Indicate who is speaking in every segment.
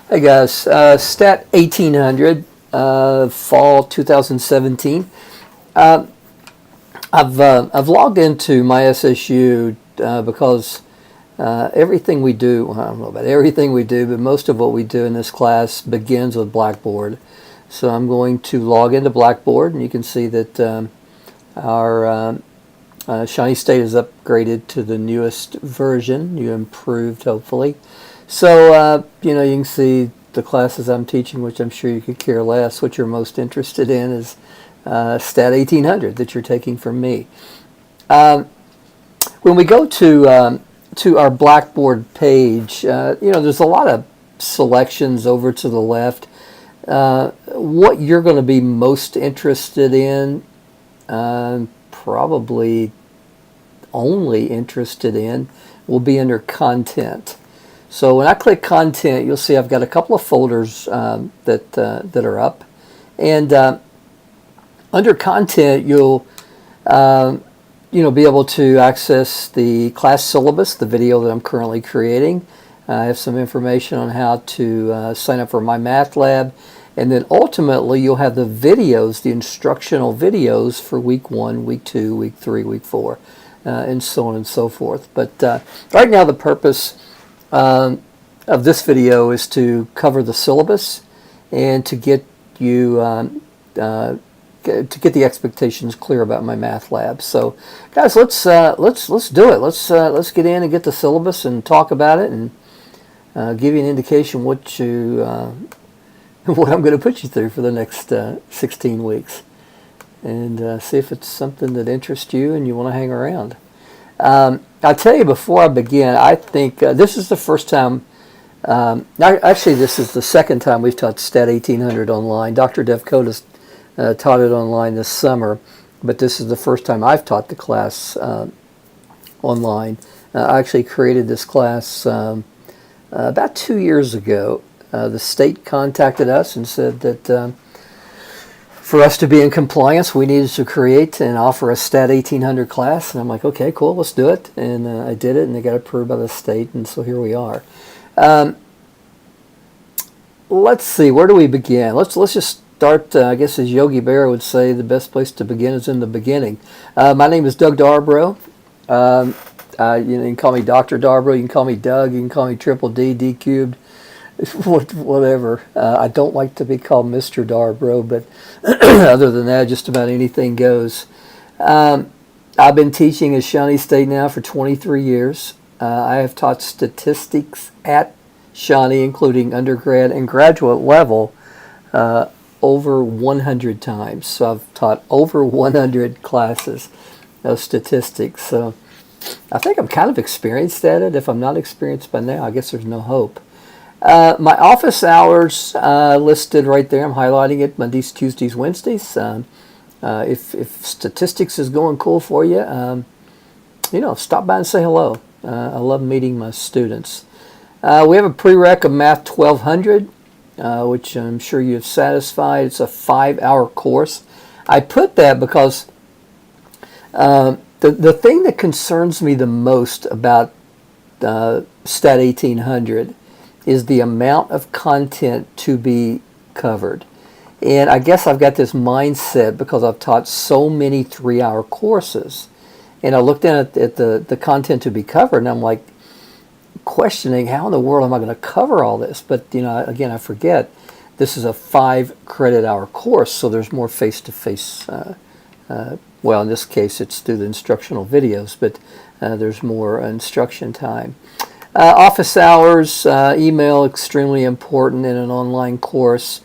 Speaker 1: Hey guys, STAT1800, fall 2017. I've logged into my SSU because everything we do, well, I don't know about everything we do, but most of what we do in this class begins with Blackboard. So I'm going to log into Blackboard, and you can see that our Shawnee State is upgraded to the newest version, new improved hopefully. So, you can see the classes I'm teaching, which I'm sure you could care less. What you're most interested in is STAT 1800 that you're taking from me. When we go to our Blackboard page, there's a lot of selections over to the left. What you're going to be most interested in, probably only interested in, will be under Content. So when I click Content, you'll see I've got a couple of folders that are up, and under Content, you'll be able to access the class syllabus, the video that I'm currently creating. I have some information on how to sign up for Mymathlab, and then ultimately you'll have the videos, the instructional videos for week 1, week 2, week 3, week 4, and so on and so forth. But right now the purpose of this video is to cover the syllabus and to get you to get the expectations clear about Mymathlab. So, guys, let's do it. Let's get in and get the syllabus and talk about it and give you an indication what I'm going to put you through for the next 16 weeks, and see if it's something that interests you and you want to hang around. I'll tell you before I begin, I think this is the first time, actually this is the second time we've taught STAT 1800 online. Dr. Devcotis taught it online this summer, but this is the first time I've taught the class online. I actually created this class about 2 years ago. The state contacted us and said that for us to be in compliance, we needed to create and offer a STAT 1800 class. And I'm like, okay, cool, let's do it. And I did it, and they got approved by the state, and so here we are. Let's see, where do we begin? Let's just start, I guess as Yogi Berra would say, the best place to begin is in the beginning. My name is Doug Darbro. You can call me Dr. Darbro, you can call me Doug, you can call me Triple D, D cubed, whatever. I don't like to be called Mr. Darbro, but other than that, just about anything goes. I've been teaching at Shawnee State now for 23 years. I have taught statistics at Shawnee, including undergrad and graduate level, over 100 times. So I've taught over 100 classes of statistics. So I think I'm kind of experienced at it. If I'm not experienced by now, I guess there's no hope. My office hours listed right there. I'm highlighting it: Mondays, Tuesdays, Wednesdays. If statistics is going cool for you, stop by and say hello. I love meeting my students. We have a prereq of Math 1200, which I'm sure you've satisfied. It's a 5-hour course. I put that because the thing that concerns me the most about STAT 1800 is the amount of content to be covered. And I guess I've got this mindset because I've taught so many 3-hour courses. And I looked at the content to be covered, and I'm like questioning, how in the world am I going to cover all this? But, again, I forget this is a 5-credit-hour course, so there's more face-to-face. Well, in this case, it's through the instructional videos, but there's more instruction time. Office hours, email, extremely important in an online course.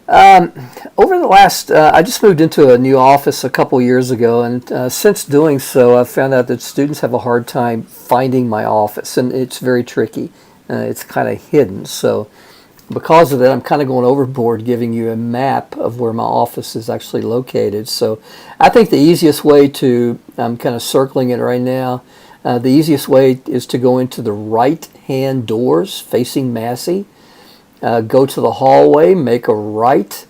Speaker 1: Over the last, I just moved into a new office a couple years ago, and since doing so, I've found out that students have a hard time finding my office, and it's very tricky. It's kind of hidden, so because of that, I'm kind of going overboard giving you a map of where my office is actually located. So I think the easiest way to, I'm kind of circling it right now, the easiest way is to go into the right-hand doors facing Massey, go to the hallway, make a right,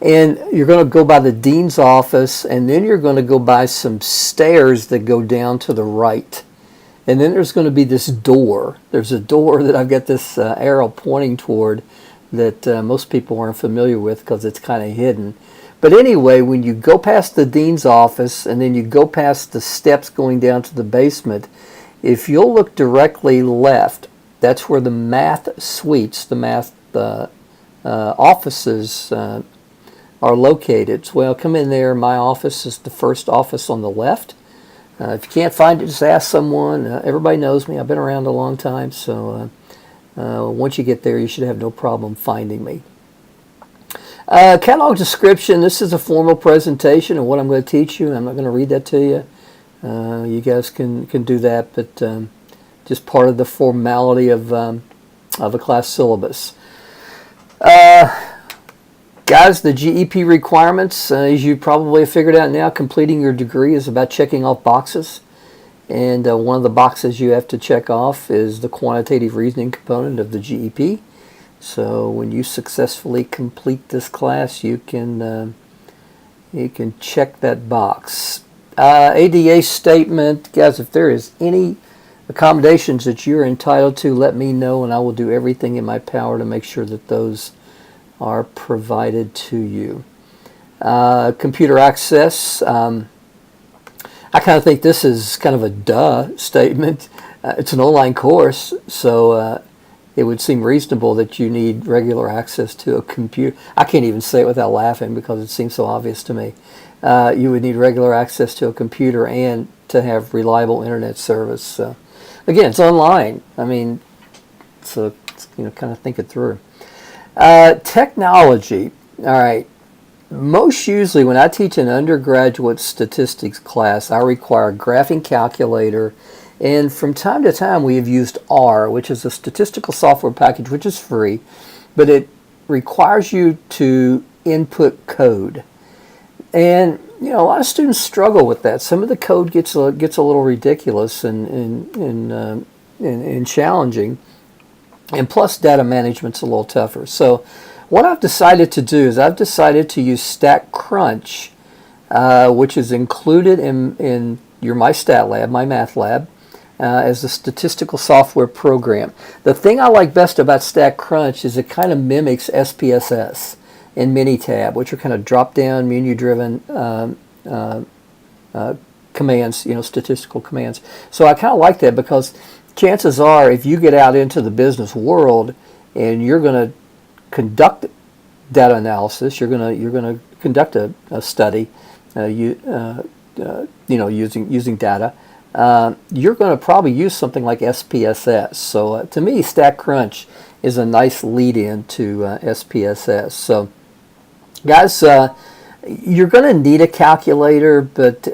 Speaker 1: and you're going to go by the dean's office, and then you're going to go by some stairs that go down to the right. And then there's going to be this door. There's a door that I've got this arrow pointing toward that most people aren't familiar with because it's kind of hidden. But anyway, when you go past the dean's office and then you go past the steps going down to the basement, if you'll look directly left, that's where the math suites, the math offices are located. Well, come in there. My office is the first office on the left. If you can't find it, just ask someone. Everybody knows me. I've been around a long time, so once you get there, you should have no problem finding me. Catalog description. This is a formal presentation of what I'm going to teach you. I'm not going to read that to you. You guys can do that, but just part of the formality of a class syllabus. Guys, the GEP requirements, as you probably have figured out now, completing your degree is about checking off boxes. And one of the boxes you have to check off is the quantitative reasoning component of the GEP. So when you successfully complete this class, you can check that box. ADA statement, guys, if there is any accommodations that you're entitled to, let me know, and I will do everything in my power to make sure that those are provided to you. Computer access. I kind of think this is kind of a duh statement. It's an online course, so it would seem reasonable that you need regular access to a computer. I can't even say it without laughing because it seems so obvious to me. You would need regular access to a computer and to have reliable internet service. So, again, it's online. I mean, so kind of think it through. Technology. All right. Most usually when I teach an undergraduate statistics class, I require a graphing calculator, and from time to time we have used R, which is a statistical software package which is free, but it requires you to input code. And a lot of students struggle with that. Some of the code gets a little ridiculous and challenging. And plus, data management's a little tougher. So what I've decided to do is I've decided to use Statcrunch, which is included in your Mymathlab, as a statistical software program. The thing I like best about Statcrunch is it kind of mimics SPSS and Minitab, which are kind of drop-down, menu-driven commands, statistical commands. So I kind of like that because chances are, if you get out into the business world and you're going to conduct data analysis, you're going to conduct a study, using data, you're going to probably use something like SPSS. So to me, Statcrunch is a nice lead-in to SPSS. So, guys, you're going to need a calculator, but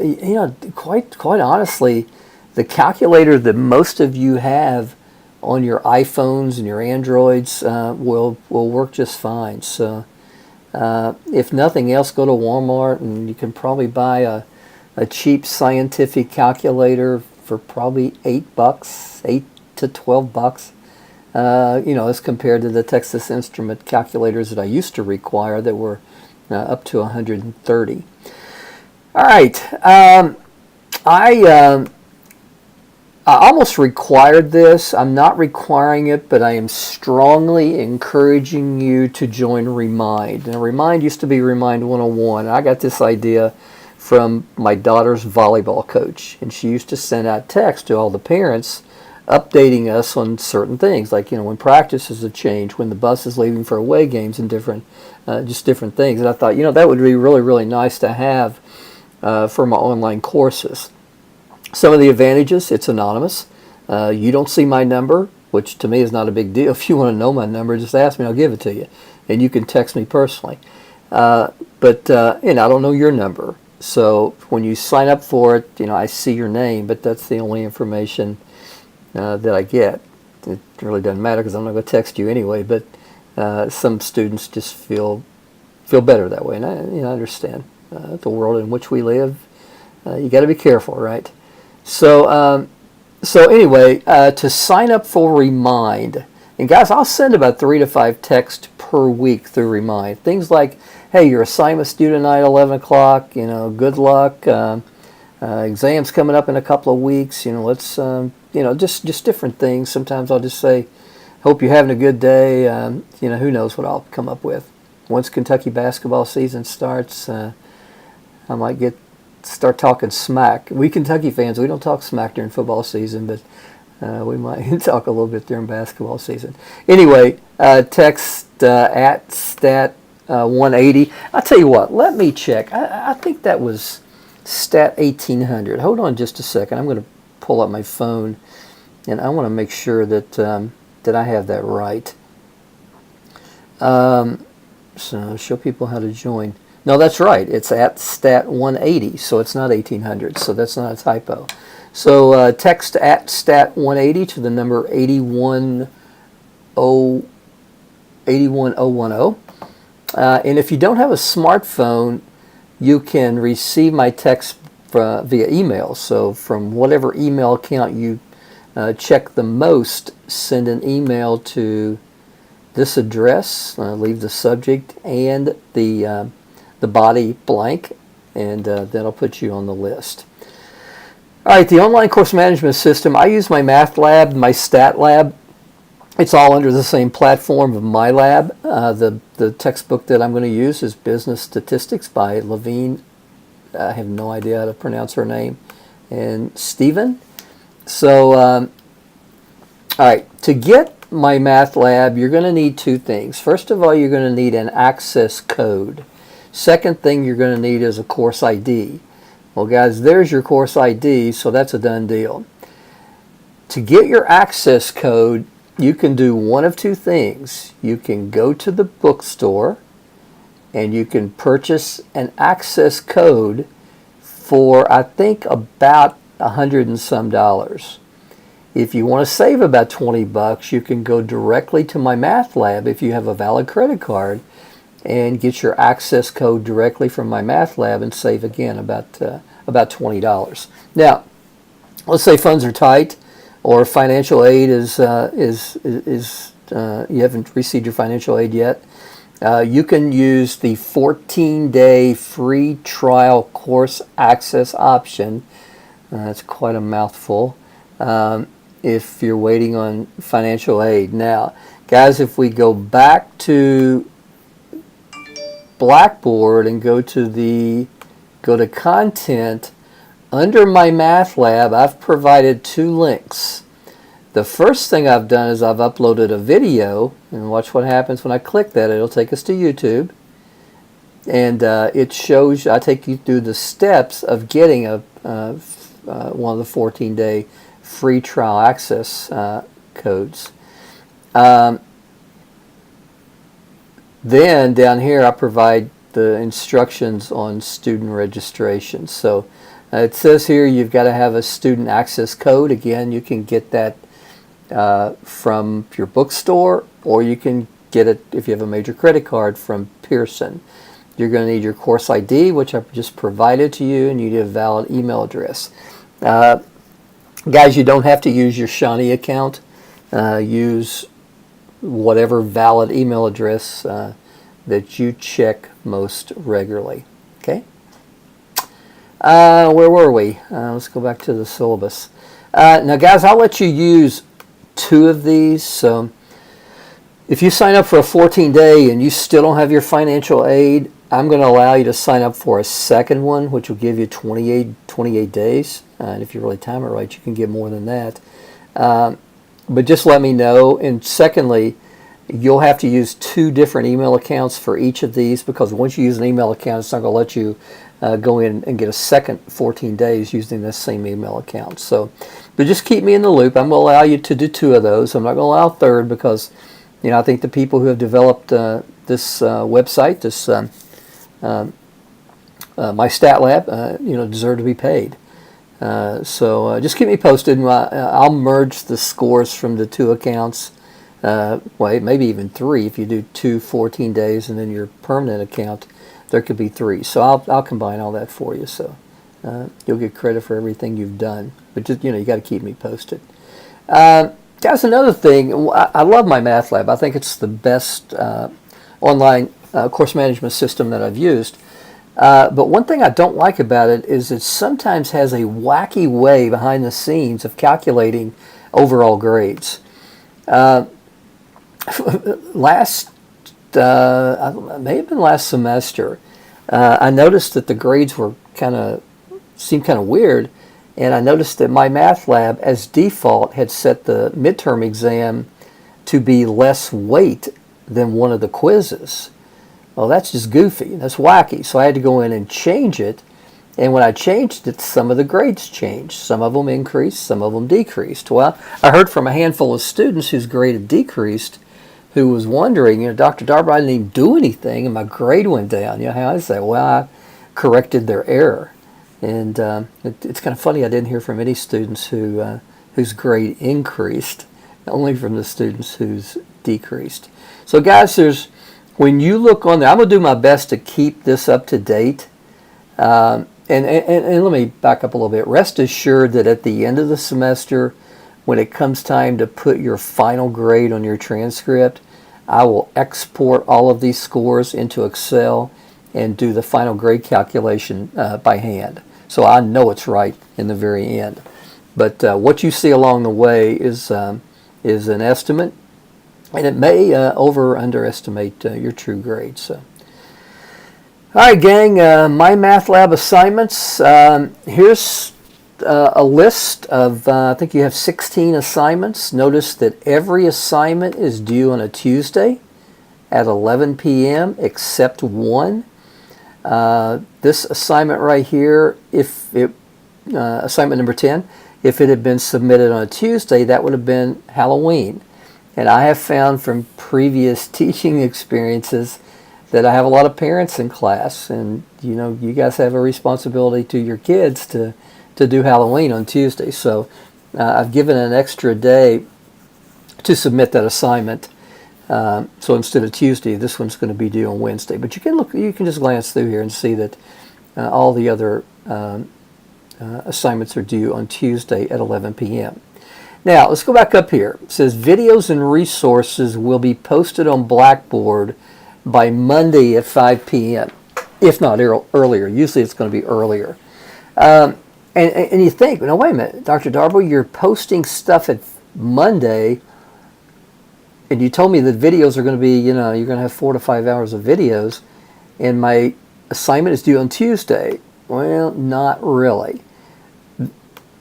Speaker 1: quite honestly, the calculator that most of you have on your iPhones and your Androids will work just fine. So if nothing else, go to Walmart and you can probably buy a cheap scientific calculator for probably $8, $8 to $12. As compared to the Texas Instrument calculators that I used to require that were up to $130. All right, I almost required this. I'm not requiring it, but I am strongly encouraging you to join Remind. Now, Remind used to be Remind 101. I got this idea from my daughter's volleyball coach, and she used to send out texts to all the parents updating us on certain things, like when practices have changed, when the bus is leaving for away games, and different things. And I thought, that would be really, really nice to have for my online courses. Some of the advantages: it's anonymous. You don't see my number, which to me is not a big deal. If you want to know my number, just ask me, I'll give it to you, and you can text me personally. But I don't know your number, so when you sign up for it, I see your name, but that's the only information that I get. It really doesn't matter because I'm not going to text you anyway. But some students just feel better that way, and I understand the world in which we live. You got to be careful, right? So anyway, to sign up for Remind, and guys, I'll send about 3 to 5 texts per week through Remind. Things like, hey, your assignment's due tonight at 11 o'clock. Good luck. Exams coming up in a couple of weeks. Let's just different things. Sometimes I'll just say, hope you're having a good day. Who knows what I'll come up with. Once Kentucky basketball season starts, I might start talking smack. We Kentucky fans, we don't talk smack during football season, but we might talk a little bit during basketball season. Anyway, text at STAT180. I'll tell you what, let me check. I think that was STAT1800. Hold on just a second. I'm going to pull up my phone, and I want to make sure that that I have that right. So show people how to join. No, that's right. It's at STAT180, so it's not 1800, so that's not a typo. So text at STAT180 to the number 81010. And if you don't have a smartphone, you can receive my text via email. So from whatever email account you check the most, send an email to this address, leave the subject and the body blank, and that'll put you on the list. All right, the online course management system. I use my Mymathlab, my StatLab. It's all under the same platform of MyLab. The textbook that I'm going to use is Business Statistics by Levine. I have no idea how to pronounce her name. And Stephen. So, all right, to get Mymathlab, you're going to need two things. First of all, you're going to need an access code. Second thing you're going to need is a course ID. Well, guys, there's your course ID, so that's a done deal. To get your access code, you can do one of two things. You can go to the bookstore and you can purchase an access code for, I think, about $100 and some. If you want to save about $20, you can go directly to Mymathlab if you have a valid credit card and get your access code directly from Mymathlab and save again about $20. Now, let's say funds are tight, or financial aid is you haven't received your financial aid yet. You can use the 14-day free trial course access option. That's quite a mouthful. If you're waiting on financial aid. Now, guys, if we go back to Blackboard and go to content, under Mymathlab, I've provided two links. The first thing I've done is I've uploaded a video, and watch what happens when I click that. It'll take us to YouTube, and it shows. I take you through the steps of getting one of the 14-day free trial access codes. Then down here I provide the instructions on student registration. So it says here you've got to have a student access code. Again, you can get that from your bookstore, or you can get it if you have a major credit card from Pearson. You're going to need your course ID, which I've just provided to you, and you need a valid email address. Guys, you don't have to use your Shawnee account. Use whatever valid email address that you check most regularly. Okay? Where were we? Let's go back to the syllabus. Now, guys, I'll let you use two of these. So if you sign up for a 14-day and you still don't have your financial aid, I'm going to allow you to sign up for a second one, which will give you 28 days. And if you really time it right, you can get more than that. But just let me know. And secondly, you'll have to use two different email accounts for each of these, because once you use an email account, it's not going to let you go in and get a second 14 days using this same email account. So, but just keep me in the loop. I'm going to allow you to do two of those. I'm not going to allow a third, because I think the people who have developed this website, this my StatLab, deserve to be paid. So just keep me posted. I'll merge the scores from the two accounts. Maybe even three. If you do two 14 days and then your permanent account, there could be three. So I'll combine all that for you. So you'll get credit for everything you've done. But just you got to keep me posted. Guys, another thing. I love Mymathlab. I think it's the best online course management system that I've used. But one thing I don't like about it is it sometimes has a wacky way behind the scenes of calculating overall grades. Last, I don't know, it may have been last semester, I noticed that the grades were seemed kind of weird, and I noticed that Mymathlab, as default, had set the midterm exam to be less weight than one of the quizzes. Well, that's just goofy. That's wacky. So I had to go in and change it. And when I changed it, some of the grades changed. Some of them increased, some of them decreased. Well, I heard from a handful of students whose grade had decreased, who was wondering, Dr. Darby, I didn't even do anything, and my grade went down. How I say, well, I corrected their error. And it's kind of funny, I didn't hear from any students whose grade increased, only from the students whose decreased. So guys, when you look on there, I'm going to do my best to keep this up to date. And let me back up a little bit. Rest assured that at the end of the semester, when it comes time to put your final grade on your transcript, I will export all of these scores into Excel and do the final grade calculation by hand. So I know it's right in the very end. But what you see along the way is an estimate, and it may over or underestimate your true grade. So, all right, gang, Mymathlab Assignments. Here's a list of, I think you have 16 assignments. Notice that every assignment is due on a Tuesday at 11 p.m. except one. This assignment right here, assignment number 10, if it had been submitted on a Tuesday, that would have been Halloween. And I have found from previous teaching experiences that I have a lot of parents in class, and you guys have a responsibility to your kids to do Halloween on Tuesday. So I've given an extra day to submit that assignment. So instead of Tuesday, this one's going to be due on Wednesday. But you can just glance through here and see that all the other assignments are due on Tuesday at 11 p.m. Now, let's go back up here. It says videos and resources will be posted on Blackboard by Monday at 5 p.m., if not earlier. Usually it's going to be earlier. And you think, no, wait a minute, Dr. Darbo, you're posting stuff at Monday, and you told me that videos are going to be, you're going to have 4 to 5 hours of videos, and my assignment is due on Tuesday. Well, not really.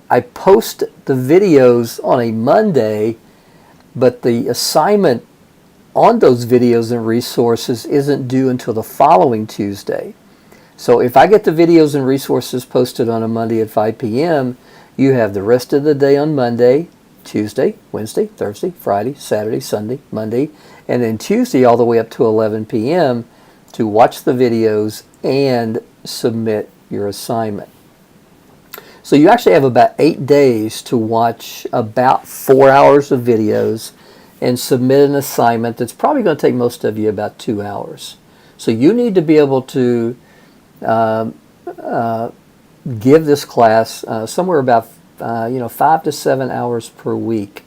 Speaker 1: I post the videos on a Monday, but the assignment on those videos and resources isn't due until the following Tuesday. So if I get the videos and resources posted on a Monday at 5 p.m., you have the rest of the day on Monday, Tuesday, Wednesday, Thursday, Friday, Saturday, Sunday, Monday, and then Tuesday all the way up to 11 p.m. to watch the videos and submit your assignment. So you actually have about 8 days to watch about 4 hours of videos and submit an assignment that's probably going to take most of you about 2 hours. So you need to be able to give this class somewhere about 5 to 7 hours per week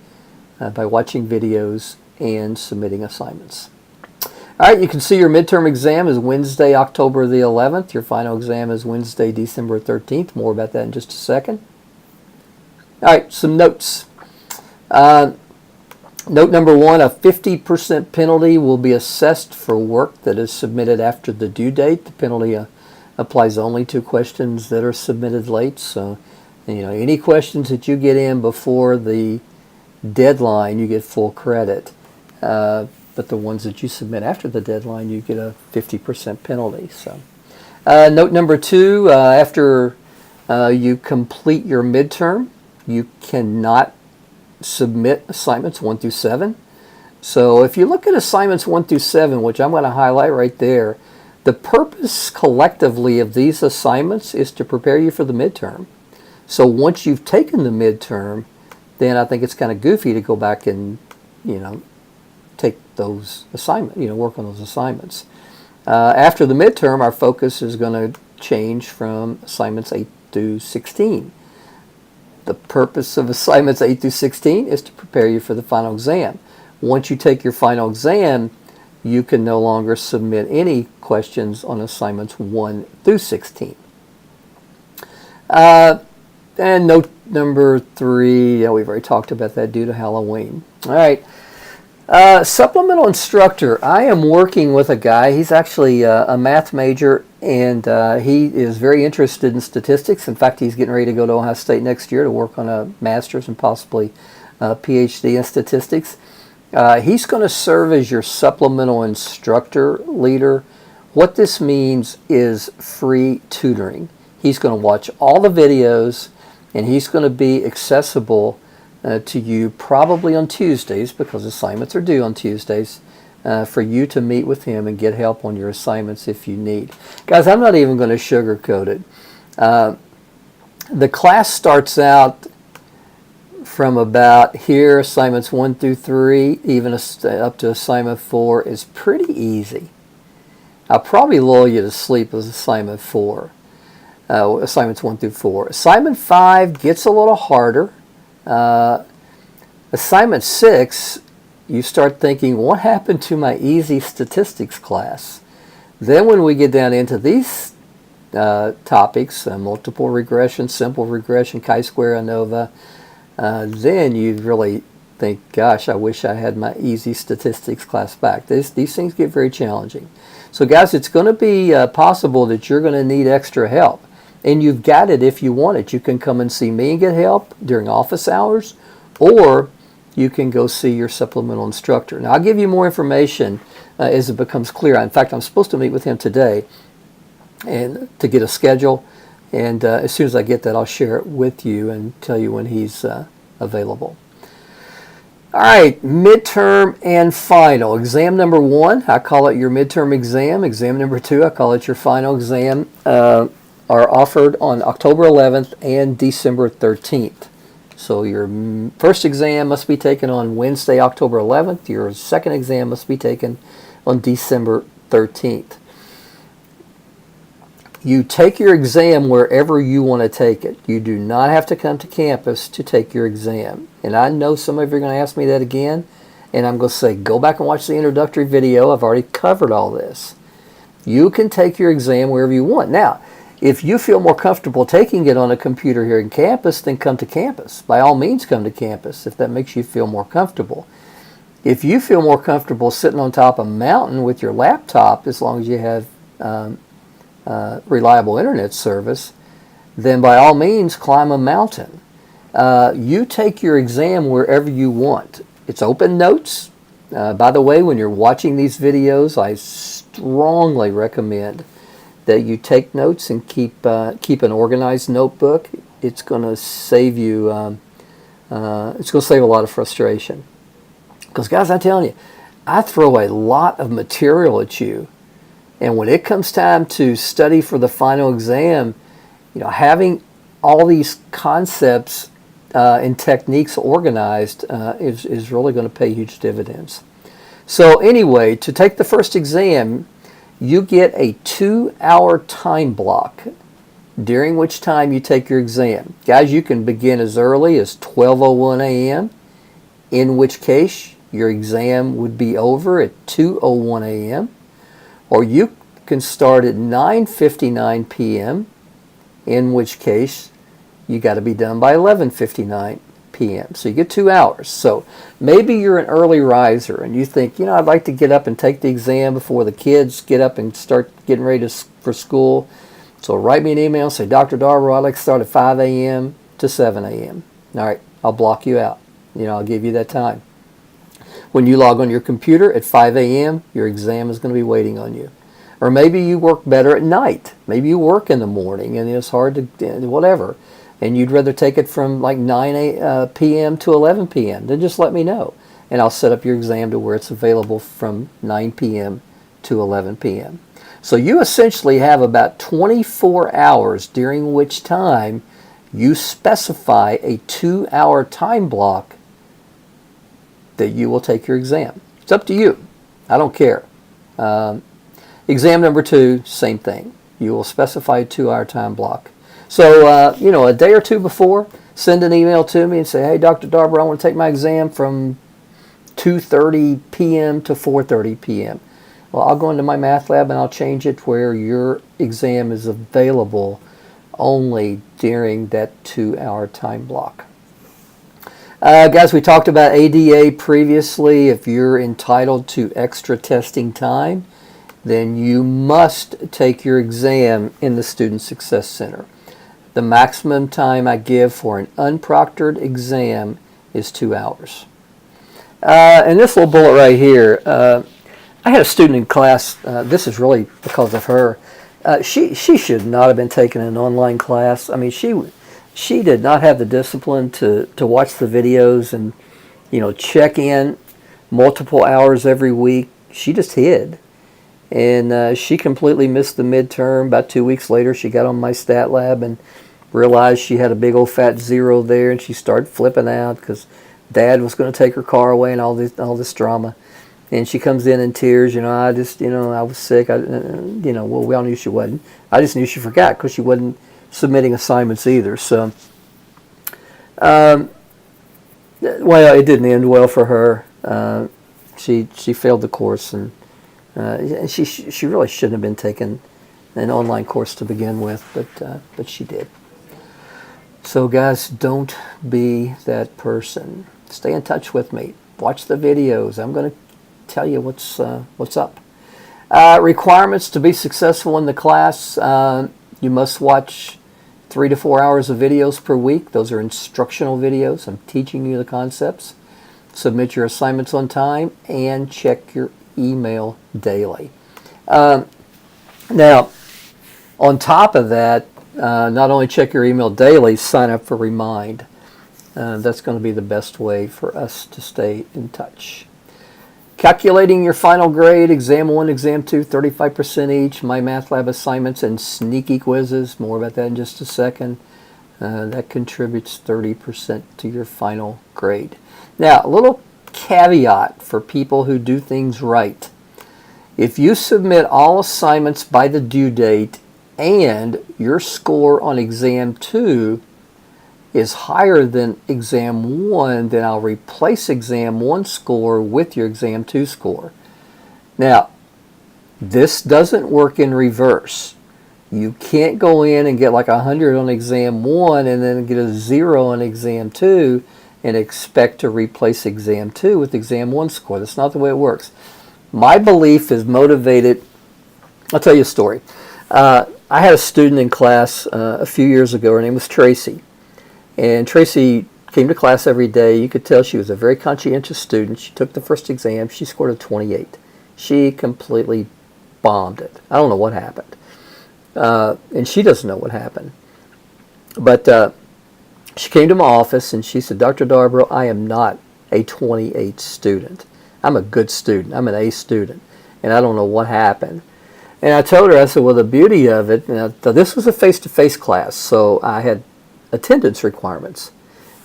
Speaker 1: by watching videos and submitting assignments. All right, you can see your midterm exam is Wednesday, October the 11th. Your final exam is Wednesday, December 13th. More about that in just a second. All right, some notes. Note number 1, a 50% penalty will be assessed for work that is submitted after the due date. The penalty applies only to questions that are submitted late. So, any questions that you get in before the deadline, you get full credit. But the ones that you submit after the deadline, you get a 50% penalty. So, note number 2, after you complete your midterm, you cannot submit assignments 1 through 7. So if you look at assignments 1 through 7, which I'm going to highlight right there, the purpose collectively of these assignments is to prepare you for the midterm. So once you've taken the midterm, then I think it's kind of goofy to go back and, take those assignments, work on those assignments. After the midterm, our focus is going to change from assignments 8 through 16. The purpose of assignments 8 through 16 is to prepare you for the final exam. Once you take your final exam, you can no longer submit any questions on assignments 1 through 16. And note number 3, yeah, we've already talked about that due to Halloween. All right. Supplemental Instructor. I am working with a guy. He's actually a math major, and he is very interested in statistics. In fact, he's getting ready to go to Ohio State next year to work on a master's and possibly a PhD in statistics. He's going to serve as your supplemental instructor leader. What this means is free tutoring. He's going to watch all the videos, and he's going to be accessible to you probably on Tuesdays, because assignments are due on Tuesdays, for you to meet with him and get help on your assignments if you need. Guys, I'm not even going to sugarcoat it. The class starts out from about here, assignments 1 through 3, even up to assignment 4 is pretty easy. I'll probably lull you to sleep with assignment 4. Assignments 1 through 4. Assignment 5 gets a little harder. Assignment 6, you start thinking, what happened to my easy statistics class? Then when we get down into these topics, multiple regression, simple regression, chi-square, ANOVA, then you really think, gosh, I wish I had my easy statistics class back. These things get very challenging. So guys, it's going to be possible that you're going to need extra help. And you've got it if you want it. You can come and see me and get help during office hours, or you can go see your supplemental instructor. Now, I'll give you more information as it becomes clear. In fact, I'm supposed to meet with him today and to get a schedule. And as soon as I get that, I'll share it with you and tell you when he's available. All right, midterm and final. Exam number 1, I call it your midterm exam. Exam number 2, I call it your final exam. Are offered on October 11th and December 13th. So your first exam must be taken on Wednesday, October 11th. Your second exam must be taken on December 13th. You take your exam wherever you want to take it. You do not have to come to campus to take your exam. And I know some of you are going to ask me that again, and I'm going to say, go back and watch the introductory video. I've already covered all this. You can take your exam wherever you want. Now, if you feel more comfortable taking it on a computer here in campus, then come to campus. By all means, come to campus if that makes you feel more comfortable. If you feel more comfortable sitting on top of a mountain with your laptop, as long as you have reliable internet service, then by all means, climb a mountain. You take your exam wherever you want. It's open notes. By the way, when you're watching these videos, I strongly recommend that you take notes and keep an organized notebook. It's going to save you. It's going to save a lot of frustration. Because guys, I'm telling you, I throw a lot of material at you, and when it comes time to study for the final exam, having all these concepts and techniques organized is really going to pay huge dividends. So anyway, to take the first exam, you get a 2-hour time block during which time you take your exam. Guys, you can begin as early as 12:01 a.m., in which case your exam would be over at 2:01 a.m., or you can start at 9:59 p.m., in which case you got to be done by 11:59 p.m. So you get 2 hours. So maybe you're an early riser and you think, I'd like to get up and take the exam before the kids get up and start getting ready for school. So write me an email and say, Dr. Darber, I'd like to start at 5 a.m. to 7 a.m. All right, I'll block you out. I'll give you that time. When you log on your computer at 5 a.m., your exam is going to be waiting on you. Or maybe you work better at night. Maybe you work in the morning and it's hard to, whatever. And you'd rather take it from like 9 p.m. to 11 p.m., then just let me know. And I'll set up your exam to where it's available from 9 p.m. to 11 p.m. So you essentially have about 24 hours during which time you specify a 2-hour time block that you will take your exam. It's up to you. I don't care. Exam number 2, same thing. You will specify a 2-hour time block. So, a day or two before, send an email to me and say, hey, Dr. Darber, I want to take my exam from 2:30 p.m. to 4:30 p.m. Well, I'll go into Mymathlab and I'll change it where your exam is available only during that 2-hour time block. Guys, we talked about ADA previously. If you're entitled to extra testing time, then you must take your exam in the Student Success Center. The maximum time I give for an unproctored exam is 2 hours. And this little bullet right here, I had a student in class, this is really because of her. She should not have been taking an online class. I mean, she did not have the discipline to watch the videos and, check in multiple hours every week. She just hid. And she completely missed the midterm. About 2 weeks later, she got on MyStatLab and realized she had a big old fat 0 there, and she started flipping out because Dad was going to take her car away and all this drama. And she comes in tears, I was sick. Well, we all knew she wasn't. I just knew she forgot because she wasn't submitting assignments either. So, well, it didn't end well for her. She failed the course, and she really shouldn't have been taking an online course to begin with, but she did. So, guys, don't be that person. Stay in touch with me. Watch the videos. I'm going to tell you what's up. Requirements to be successful in the class. You must watch 3 to 4 hours of videos per week. Those are instructional videos. I'm teaching you the concepts. Submit your assignments on time and check your email daily. Now, on top of that, not only check your email daily, sign up for Remind. That's going to be the best way for us to stay in touch. Calculating your final grade, Exam 1, Exam 2, 35% each, Mymathlab assignments, and sneaky quizzes. More about that in just a second. That contributes 30% to your final grade. Now, a little caveat for people who do things right. If you submit all assignments by the due date and your score on Exam 2 is higher than Exam 1, then I'll replace Exam 1 score with your Exam 2 score. Now, this doesn't work in reverse. You can't go in and get like 100 on Exam 1 and then get a 0 on Exam 2 and expect to replace Exam 2 with Exam 1 score. That's not the way it works. My belief is motivated. I'll tell you a story. I had a student in class a few years ago. Her name was Tracy. And Tracy came to class every day. You could tell she was a very conscientious student. She took the first exam. She scored a 28. She completely bombed it. I don't know what happened. And she doesn't know what happened. But she came to my office and she said, Dr. Darborough, I am not a 28 student. I'm a good student. I'm an A student. And I don't know what happened. And I told her, I said, well, the beauty of it, this was a face-to-face class, so I had attendance requirements.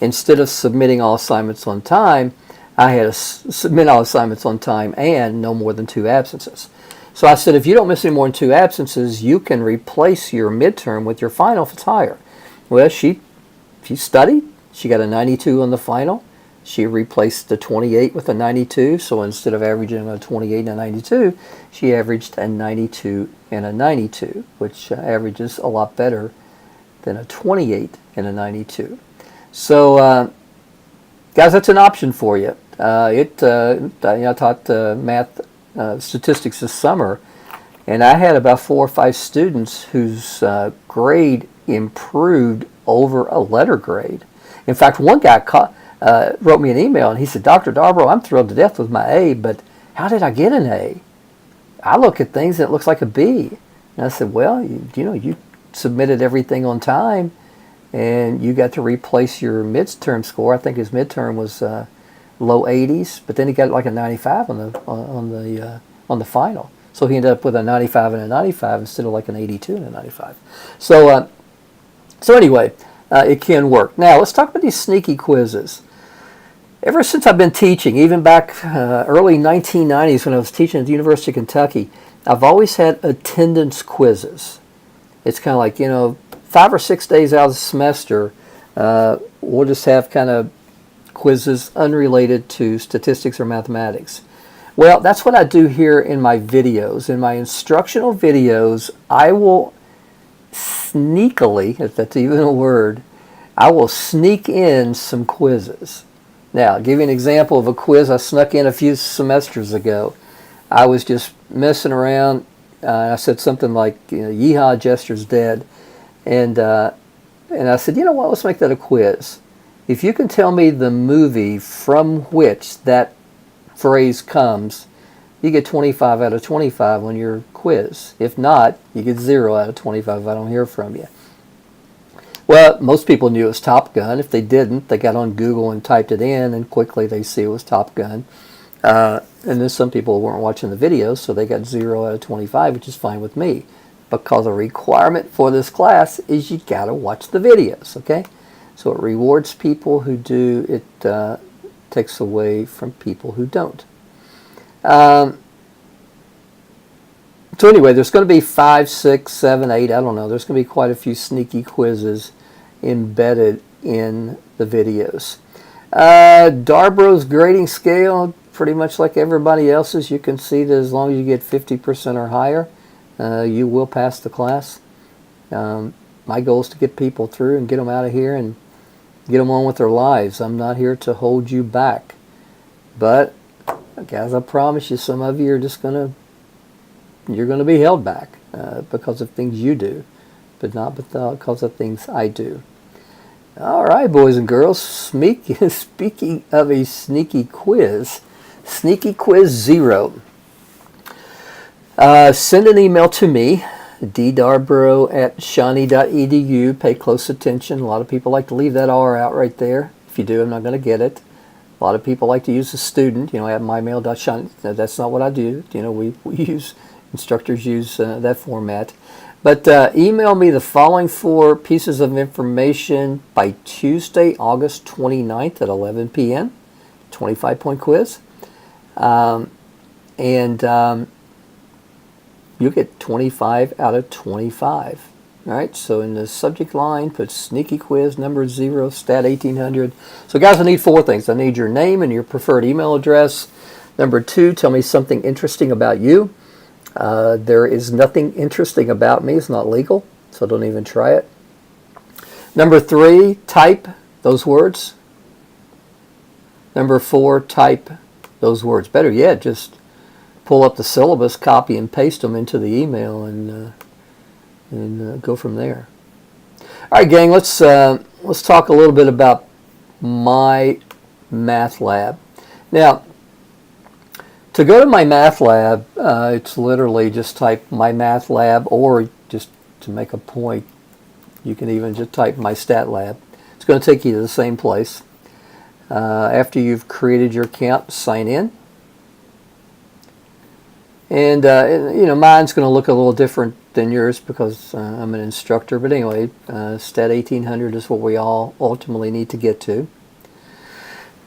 Speaker 1: Instead of submitting all assignments on time, I had to submit all assignments on time and no more than 2 absences. So I said, if you don't miss any more than 2 absences, you can replace your midterm with your final if it's higher. Well, she studied. She got a 92 on the final. She replaced the 28 with a 92. So instead of averaging a 28 and a 92, she averaged a 92 and a 92, which averages a lot better than a 28 and a 92. So, guys, that's an option for you. I taught math statistics this summer, and I had about 4 or 5 students whose grade improved over a letter grade. In fact, one guy wrote me an email, and he said, Dr. Darborough, I'm thrilled to death with my A, but how did I get an A? I look at things and it looks like a B. And I said, well, you submitted everything on time, and you got to replace your midterm score. I think his midterm was low 80s, but then he got like a 95 on the final. So he ended up with a 95 and a 95 instead of like an 82 and a 95. So anyway, it can work. Now let's talk about these sneaky quizzes. Ever since I've been teaching, even back early 1990s when I was teaching at the University of Kentucky, I've always had attendance quizzes. It's kind of like, 5 or 6 days out of the semester, we'll just have kind of quizzes unrelated to statistics or mathematics. Well, that's what I do here in my videos. In my instructional videos, I will sneakily, if that's even a word, I will sneak in some quizzes. Now, I'll give you an example of a quiz I snuck in a few semesters ago. I was just messing around. I said something like, yeehaw, Jester's dead. And I said, you know what, let's make that a quiz. If you can tell me the movie from which that phrase comes, you get 25 out of 25 on your quiz. If not, you get 0 out of 25 if I don't hear from you. Well, most people knew it was Top Gun. If they didn't, they got on Google and typed it in, and quickly they see it was Top Gun. And then some people weren't watching the videos, so they got 0 out of 25, which is fine with me. Because a requirement for this class is you got to watch the videos, okay? So it rewards people who do, it takes away from people who don't. So anyway, there's going to be 5, 6, 7, 8, I don't know. There's going to be quite a few sneaky quizzes embedded in the videos. Darbro's grading scale, pretty much like everybody else's. You can see that as long as you get 50% or higher, you will pass the class. My goal is to get people through and get them out of here and get them on with their lives. I'm not here to hold you back. But, guys, I promise you, some of you are just you're going to be held back because of things you do, but not because of things I do. All right, boys and girls, speaking of a sneaky quiz, Sneaky Quiz 0. Send an email to me, ddarborough@shawnee.edu. Pay close attention. A lot of people like to leave that R out right there. If you do, I'm not going to get it. A lot of people like to use the student, at mymail.shawnee. That's not what I do. Instructors use that format. But email me the following 4 pieces of information by Tuesday, August 29th at 11 p.m. 25-point quiz. You'll get 25 out of 25. All right, so in the subject line, put Sneaky Quiz number 0, STAT1800. So guys, I need 4 things. I need your name and your preferred email address. Number 2, tell me something interesting about you. There is nothing interesting about me. It's not legal, so don't even try it. Number 3, type those words. Number 4, type those words. Better yet, just pull up the syllabus, copy and paste them into the email, and go from there. All right, gang, let's talk a little bit about Mymathlab. Now, to go to Mymathlab, it's literally just type Mymathlab, or just to make a point, you can even just type MyStatLab. It's going to take you to the same place. After you've created your account, sign in. And, mine's going to look a little different than yours because I'm an instructor. But anyway, STAT1800 is what we all ultimately need to get to.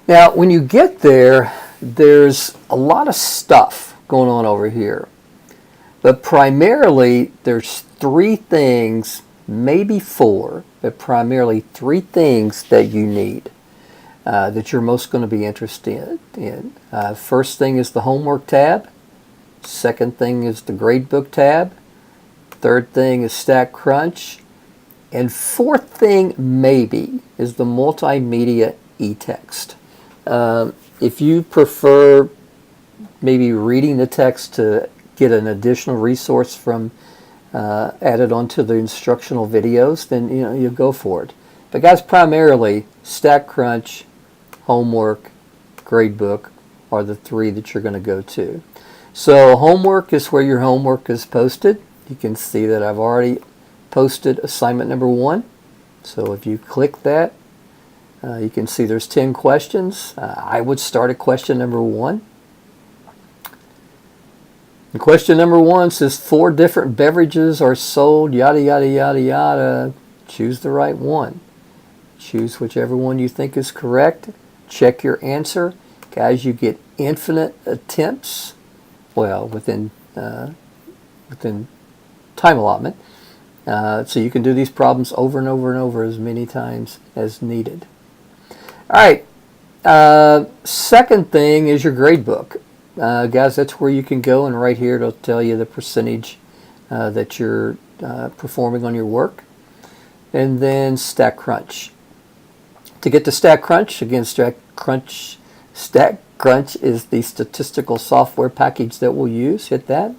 Speaker 1: Now, when you get there, there's a lot of stuff going on over here. But primarily, there's 3 things, maybe 4, but primarily 3 things that you need that you're most going to be interested in. First thing is the homework tab. Second thing is the Gradebook tab. Third thing is Statcrunch. And fourth thing, maybe, is the multimedia e-text. If you prefer maybe reading the text to get an additional resource from added onto the instructional videos, then you go for it. But guys, primarily Statcrunch, homework, Gradebook are the 3 that you're going to go to. So homework is where your homework is posted. You can see that I've already posted assignment number 1. So if you click that, you can see there's 10 questions. I would start at question number 1. And question number 1 says 4 different beverages are sold, yada, yada, yada, yada. Choose the right one. Choose whichever one you think is correct. Check your answer. Guys, you get infinite attempts. Well, within time allotment. So you can do these problems over and over and over as many times as needed. All right. Second thing is your gradebook. guys, that's where you can go, and right here it'll tell you the percentage that you're performing on your work. And then Statcrunch. To get to Statcrunch, again, Statcrunch is the statistical software package that we'll use. Hit that.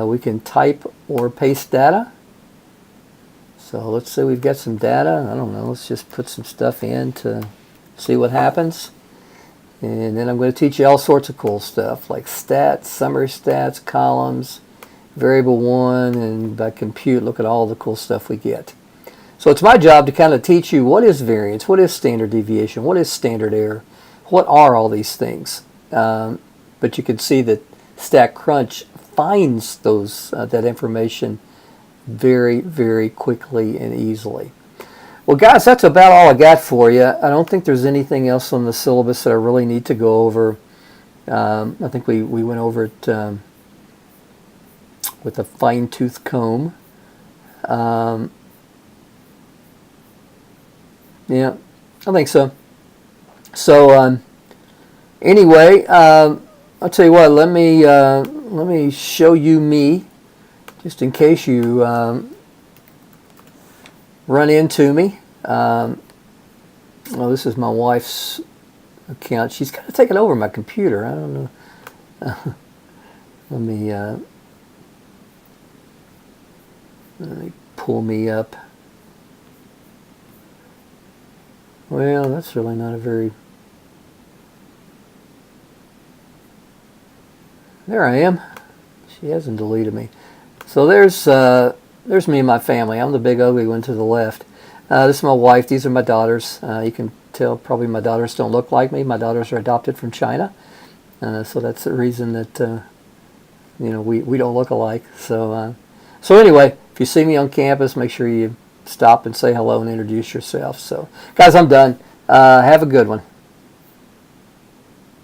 Speaker 1: We can type or paste data. So let's say we've got some data. I don't know. Let's just put some stuff in to see what happens. And then I'm going to teach you all sorts of cool stuff like stats, summary stats, columns, variable one, and by compute, look at all the cool stuff we get. So it's my job to kind of teach you what is variance, what is standard deviation, what is standard error, what are all these things. But you can see that Statcrunch finds that information very, very quickly and easily. Well, guys, that's about all I got for you. I don't think there's anything else on the syllabus that I really need to go over. I think we went over it with a fine-tooth comb. Yeah, I think so. So anyway, I'll tell you what. Let me show you me, just in case you run into me. Well, this is my wife's account. She's kind of taken over my computer. I don't know. Let me pull me up. Well, that's really not a very... There I am. She hasn't deleted me. So there's me and my family. I'm the big ugly one to the left. This is my wife. These are my daughters. You can tell probably my daughters don't look like me. My daughters are adopted from China. So that's the reason that we don't look alike. So anyway, if you see me on campus, make sure you stop and say hello and introduce yourself. So guys, I'm done. Have a good one.